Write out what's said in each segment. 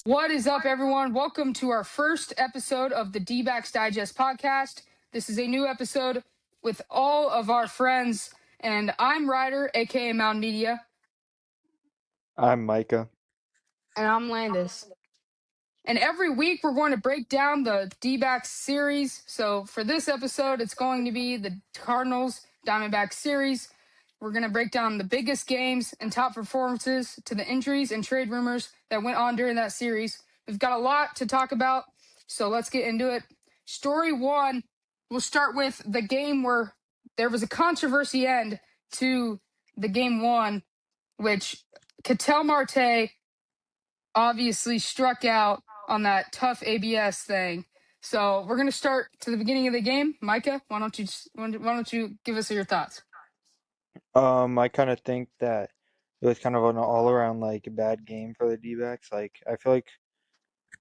What is up, everyone? Welcome to our first episode of the Dbacks Digest podcast. This is a new episode with all of our friends, and I'm Ryder, aka Mound Media. I'm Micah. And I'm Landis. And every week we're going to break down the D-backs series. So for this episode, it's going to be the Cardinals Diamondbacks series. We're going to break down the biggest games and top performances to the injuries and trade rumors that went on during that series. We've got a lot to talk about, so let's get into it. Story one, we'll start with the game where there was a controversy end to the game one, which Ketel Marte obviously struck out on that tough ABS thing. So we're going to start to the beginning of the game. Micah, why don't you give us your thoughts? I kind of think that it was kind of an all-around bad game for the D-backs. I feel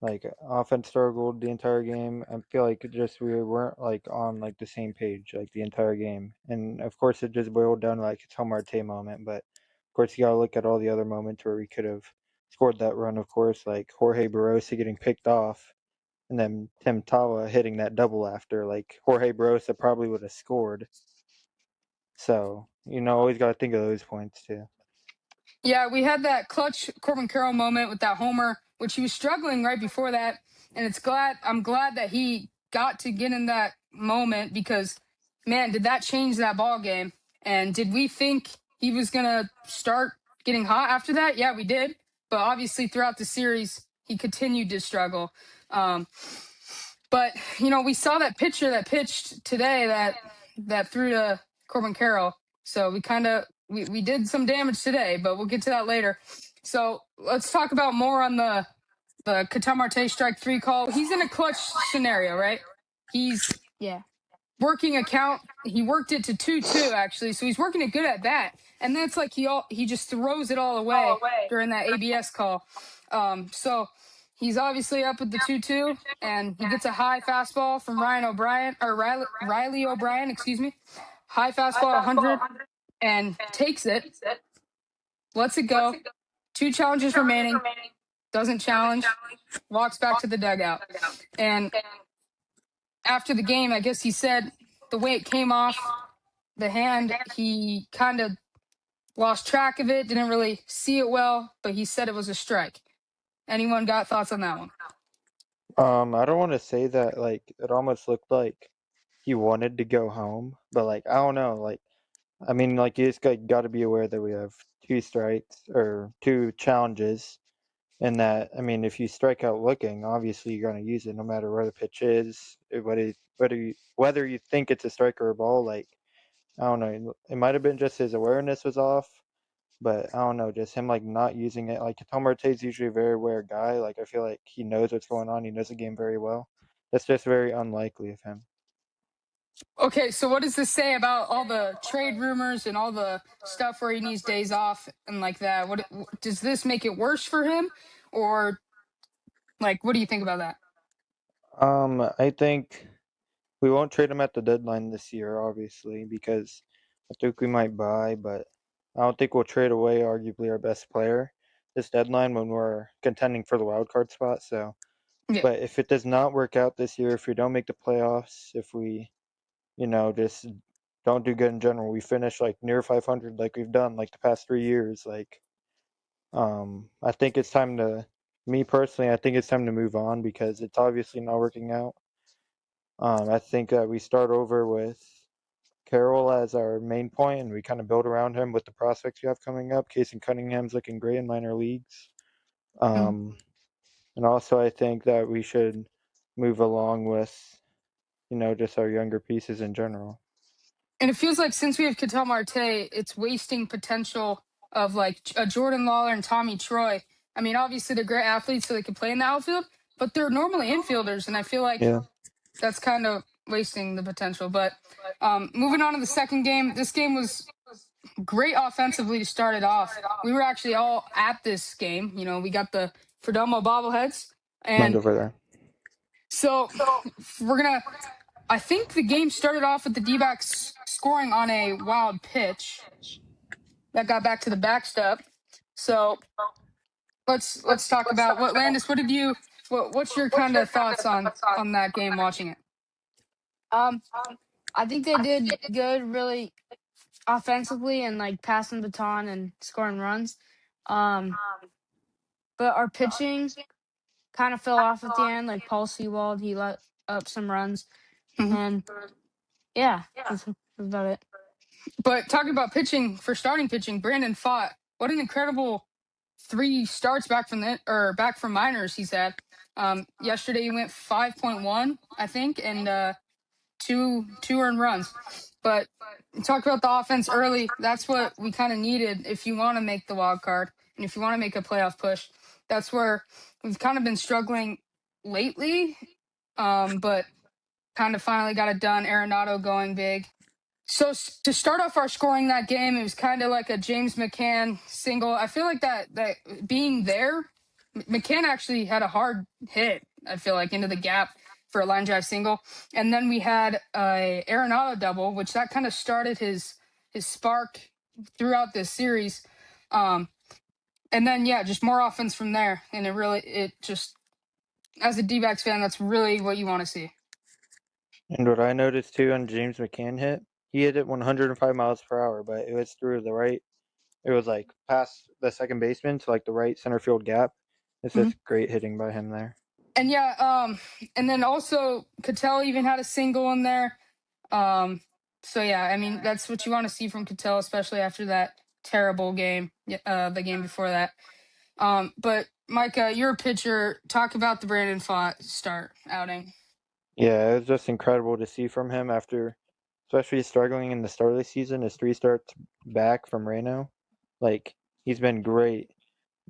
like offense struggled the entire game. I feel like we weren't on the same page the entire game. And of course it just boiled down to a Tom Marte moment, but of course you got to look at all the other moments where we could have scored that run, of course, like Jorge Barosa getting picked off and then Tim Tawa hitting that double after. Jorge Barosa probably would have scored. So, always got to think of those points too. Yeah, we had that clutch Corbin Carroll moment with that homer, which he was struggling right before that. And I'm glad that he got to get in that moment because, man, did that change that ball game? And did we think he was going to start getting hot after that? Yeah, we did. But obviously throughout the series, he continued to struggle. But, we saw that pitcher that pitched today that threw to Corbin Carroll. So we did some damage today, but we'll get to that later. So let's talk about more on the Ketel Marte strike three call. He's in a clutch scenario, right? He's working a count. He worked it to 2-2 actually, so he's working it good at bat. And that's like he just throws it all away during that ABS call. So he's obviously up with the 2-2, and he gets a high fastball from Riley O'Brien, excuse me. High fastball 100 and takes it, lets it go. 2 challenges remaining, doesn't challenge, walks back to the dugout. And after the game, I guess he said the way it came off the hand, he kind of lost track of it, didn't really see it well, but he said it was a strike. Anyone got thoughts on that one? I don't want to say that it almost looked like he wanted to go home, but I don't know, I mean you just got to be aware that we have 2 strikes or 2 challenges, and that I mean if you strike out looking, obviously you're going to use it no matter where the pitch is, whether you think it's a strike or a ball. I don't know, it might have been just his awareness was off. But I don't know, just him not using it. Tom Marte's usually a very aware guy. I feel like he knows what's going on. He knows the game very well. That's just very unlikely of him. Okay, so what does this say about all the trade rumors and all the stuff where he needs days off and like that? What does this make it worse for him, or what do you think about that? I think we won't trade him at the deadline this year, obviously, because I think we might buy, but I don't think we'll trade away arguably our best player this deadline when we're contending for the wild card spot. So, Yeah. But if it does not work out this year, if we don't make the playoffs, if we just don't do good in general, we finish near 500 like we've done the past 3 years, I think it's time to, me personally, I think it's time to move on because it's obviously not working out. I think that we start over with Carroll as our main point and we kind of build around him with the prospects we have coming up. Casey Cunningham's looking great in minor leagues. And also I think that we should move along with, just our younger pieces in general. And it feels like since we have Ketel Marte, it's wasting potential of a Jordan Lawler and Tommy Troy. I mean, obviously they're great athletes, so they can play in the outfield, but they're normally infielders, and I feel like that's kind of wasting the potential. But moving on to the second game, this game was great offensively to start it off. We were actually all at this game. We got the Perdomo bobbleheads, and over there. So I think the game started off with the D-backs scoring on a wild pitch that got back to the backstop. So let's talk about what Landis. What's your kind of thoughts on that game watching it? I think they did good, really offensively, and like passing the baton and scoring runs. Um, but our pitching kind of fell off at the end. Like Paul Sewald, he let up some runs, Mhm. and yeah, that's about it. But talking about pitching, for starting pitching, Brandon Fott, what an incredible 3 starts back from minors he's had. Yesterday he went 5.1, I think, and two earned runs. But talk about the offense early. That's what we kind of needed if you want to make the wild card and if you want to make a playoff push. That's where we've kind of been struggling lately, but kind of finally got it done. Arenado going big. So to start off our scoring that game, it was kind of like a James McCann single. I feel like that being there, McCann actually had a hard hit. I feel like into the gap for a line drive single, and then we had a Arenado double, which that kind of started his spark throughout this series. And then yeah, just more offense from there, and it just as a D-backs fan, that's really what you want to see. And what I noticed too on James McCann he hit it 105 miles per hour, but it was through the right. It was like past the second baseman to like the right center field gap. It's Mhm. just great hitting by him there. And yeah, and then also Cattell even had a single in there. So yeah, I mean that's what you want to see from Cattell, especially after that terrible game, the game before that. But Micah, you're a pitcher. Talk about the Brandon Fott start outing. Yeah, it was just incredible to see from him after, especially struggling in the start of the season. His 3 starts back from Reno, like he's been great.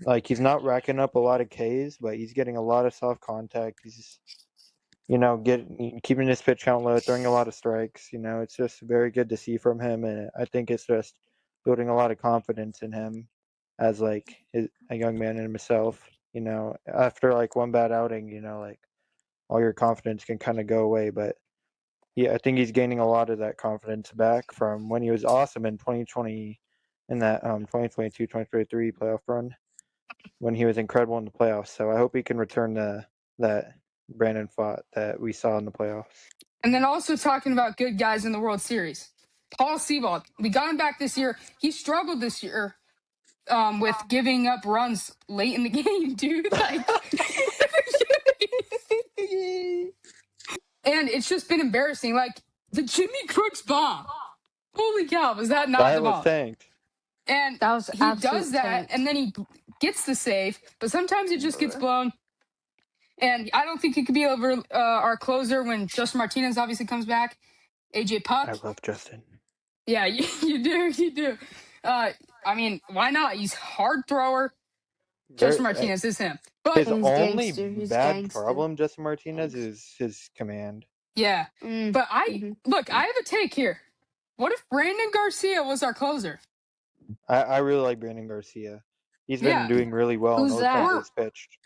Like he's not racking up a lot of Ks, but he's getting a lot of soft contact. He's keeping his pitch count low, throwing a lot of strikes. It's just very good to see from him, and I think it's just building a lot of confidence in him as like a young man in himself. After like one bad outing, like all your confidence can kind of go away. But yeah, I think he's gaining a lot of that confidence back from when he was awesome in 2020, in that 2022-2023 playoff run, when he was incredible in the playoffs. So I hope he can return to that Brandon Fott that we saw in the playoffs. And then also talking about good guys in the World Series, Paul Sewald. We got him back this year. He struggled this year with giving up runs late in the game, dude. Like, and it's just been embarrassing. Like the Jimmy Crooks bomb. Holy cow, was that not That the was bomb? tanked. And That was he does absolute that, and tanked. then he gets the save, but sometimes it just gets blown. And I don't think it could be over our closer when Justin Martinez obviously comes back. AJ Puck. I love Justin. Yeah, you do. I mean, why not? He's hard thrower. Justin Martinez is him. But His He's only gangster. He's bad gangster. problem, Justin Martinez, is his command. yeah, but Mm-hmm. I have a take here. What if Brandon Garcia was our closer? I really like Brandon Garcia. He's been Yeah, doing really well in Who's those times that? he's pitched.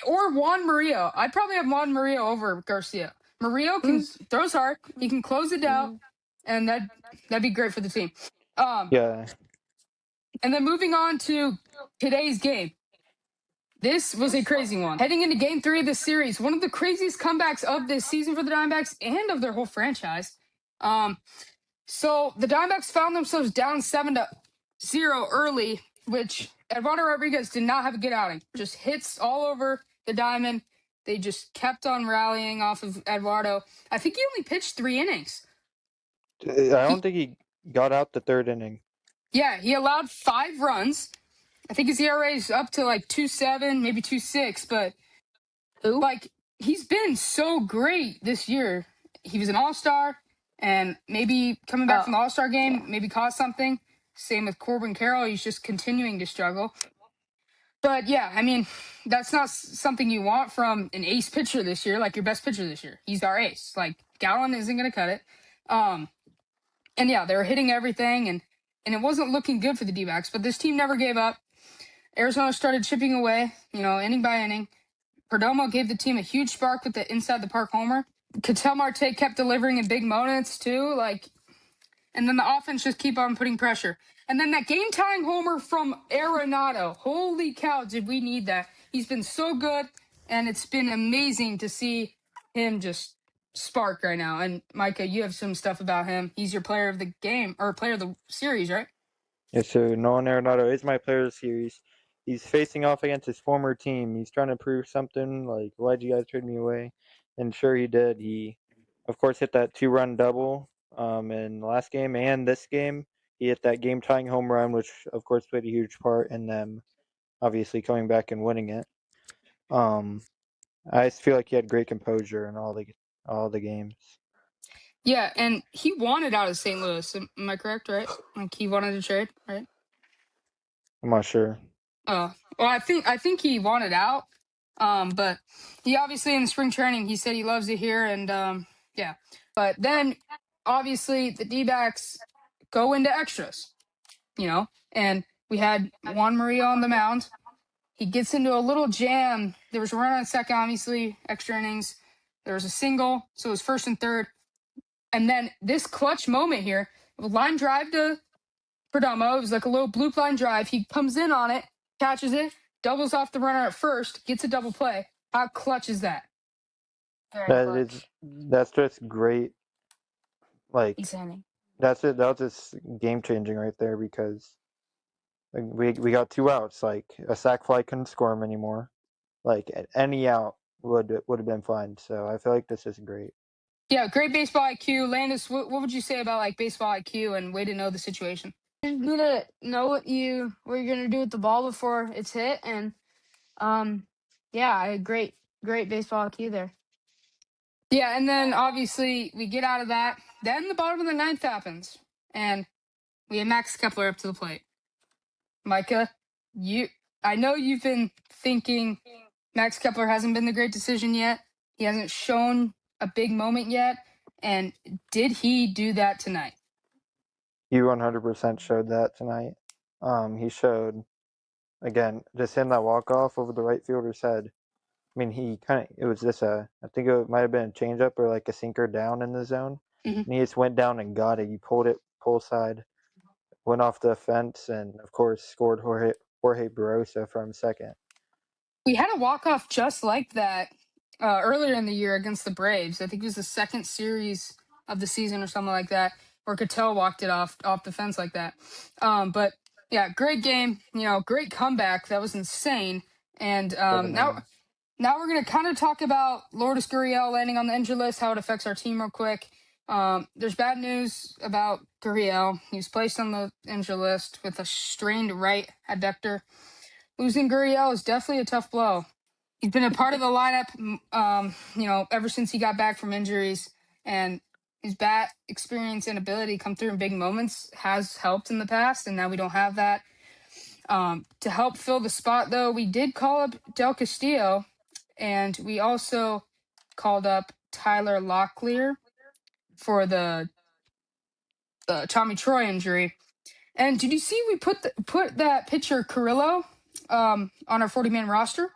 or Juan Murillo. I'd probably have Juan Murillo over Garcia. Murillo Who's? throws hard. He can close it out, Mm-hmm. and that'd be great for the team. Yeah. And then moving on to today's game. This was a crazy one. Heading into game 3 of the series, one of the craziest comebacks of this season for the Diamondbacks and of their whole franchise. So the Diamondbacks found themselves down 7-0 early, which Eduardo Rodriguez did not have a good outing. Just hits all over the diamond. They just kept on rallying off of Eduardo. I think he only pitched 3 innings. I don't think he got out the third inning. Yeah, he allowed 5 runs. I think his ERA is up to like 2.7, maybe 2.6, but like he's been so great this year. He was an all-star, and maybe coming back from the all-star game, maybe caused something. Same with Corbin Carroll. He's just continuing to struggle. But yeah, I mean, that's not something you want from an ace pitcher this year, like your best pitcher this year. He's our ace. Like Gallen isn't going to cut it. And yeah, they were hitting everything, and it wasn't looking good for the D-backs. But this team never gave up. Arizona started chipping away, inning by inning. Perdomo gave the team a huge spark with the inside the park homer. Ketel Marte kept delivering in big moments too, and then the offense just keep on putting pressure. And then that game tying homer from Arenado. Holy cow, did we need that? He's been so good, and it's been amazing to see him just spark right now. And Micah, you have some stuff about him. He's your player of the game or player of the series, right? Yeah, so Nolan Arenado is my player of the series. He's facing off against his former team. He's trying to prove something, like, why'd you guys trade me away? And sure he did. He, of course, hit that 2-run double in the last game and this game. He hit that game-tying home run, which, of course, played a huge part in them obviously coming back and winning it. I just feel like he had great composure in all the games. Yeah, and he wanted out of St. Louis. Am I correct, right? Like he wanted to trade, right? I'm not sure. Oh, well, I think he wanted out. But he obviously in spring training he said he loves it here, and yeah. But then obviously the D-backs go into extras, and we had Juan Maria on the mound. He gets into a little jam. There was a run on second, obviously, extra innings. There was a single, so it was first and third. And then this clutch moment here, line drive to Perdomo. It was like a little blue line drive. He comes in on it, catches it, doubles off the runner at first, gets a double play. How clutch is that? Very clutch. That's just great. Like Insanity. that's it. That was just game changing right there because we got 2 outs. Like a sac fly couldn't score him anymore. Like any out would have been fine. So I feel like this is great. Yeah, great baseball IQ. Landis, what would you say about like baseball IQ and way to know the situation? You need to know what you're gonna do with the ball before it's hit, and yeah, great baseball IQ there. Yeah, and then obviously we get out of that. Then the bottom of the ninth happens, and we have Max Kepler up to the plate. Micah, I know you've been thinking Max Kepler hasn't been the great decision yet. He hasn't shown a big moment yet. And did he do that tonight? He 100% showed that tonight. He showed again just hitting that walk off over the right fielder's head. I mean, it was just I think it might have been a changeup or like a sinker down in the zone. Mm-hmm. And he just went down and got it. He pulled it pull side, went off the fence, and of course scored Jorge Barroso from second. We had a walk-off just like that earlier in the year against the Braves. I think it was the second series of the season or something like that, where Cattell walked it off the fence like that. But yeah, great game. Great comeback. That was insane. And now we're going to kind of talk about Lourdes Gurriel landing on the injury list, how it affects our team real quick. There's bad news about Gurriel. He was placed on the injury list with a strained right adductor. Losing Gurriel is definitely a tough blow. He's been a part of the lineup, ever since he got back from injuries, and his bat experience and ability to come through in big moments has helped in the past, and now we don't have that. To help fill the spot, though, we did call up Del Castillo, and we also called up Tyler Locklear for the Tommy Troy injury. And did you see we put that pitcher Carrillo on our 40-man roster?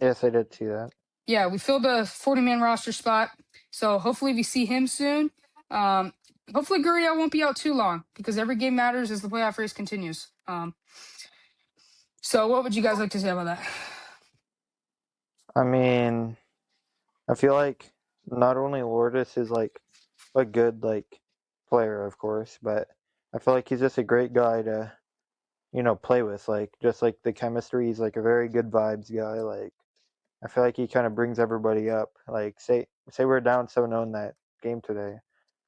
Yes, I did see that. Yeah, we filled a 40-man roster spot, so hopefully we see him soon. Hopefully Gurriel won't be out too long because every game matters as the playoff race continues. So what would you guys like to say about that? I mean, I feel like not only Lourdes is like a good player, of course, but I feel like he's just a great guy to play with. Like just like the chemistry, he's like a very good vibes guy. Like I feel like he kind of brings everybody up. Like say we're down 7-0 in that game today.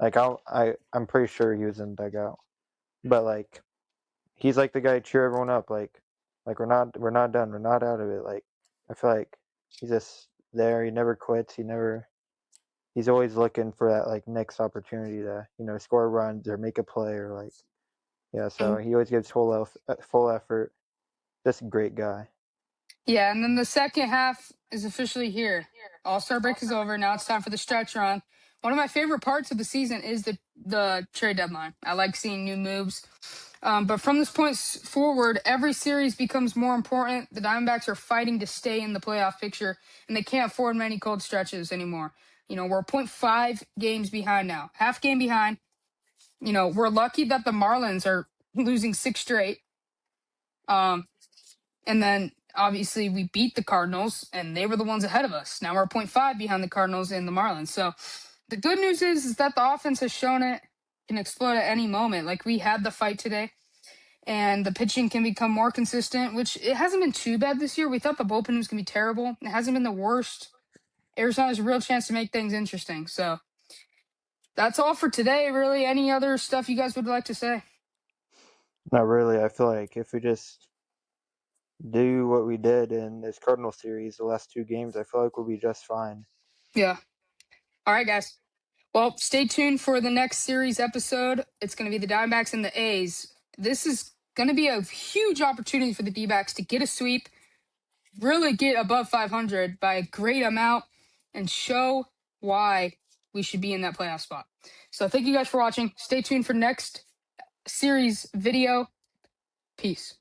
Like I'm pretty sure he was in the dugout, but like he's like the guy to cheer everyone up. Like we're not done. We're not out of it. Like I feel like he's just there. He never quits. He's always looking for that like next opportunity to score runs or make a play or like yeah. So he always gives full effort. Just a great guy. Yeah, and then the second half is officially here. All-Star break is over. Now it's time for the stretch run. One of my favorite parts of the season is the trade deadline. I like seeing new moves. But from this point forward, every series becomes more important. The Diamondbacks are fighting to stay in the playoff picture, and they can't afford many cold stretches anymore. We're 0.5 games behind now, half game behind. We're lucky that the Marlins are losing 6 straight. And then obviously we beat the Cardinals, and they were the ones ahead of us. Now we're 0.5 behind the Cardinals and the Marlins. So the good news is that the offense has shown it can explode at any moment. Like, we had the fight today, and the pitching can become more consistent, which it hasn't been too bad this year. We thought the bullpen was going to be terrible. It hasn't been the worst. Arizona has a real chance to make things interesting. So that's all for today, really. Any other stuff you guys would like to say? Not really. I feel like if we just do what we did in this Cardinal series, the last 2 games, I feel like we'll be just fine. Yeah. All right, guys. Well, stay tuned for the next series episode. It's going to be the Diamondbacks and the A's. This is going to be a huge opportunity for the D-backs to get a sweep, really get above 500 by a great amount, and show why we should be in that playoff spot. So thank you guys for watching. Stay tuned for next series video. Peace.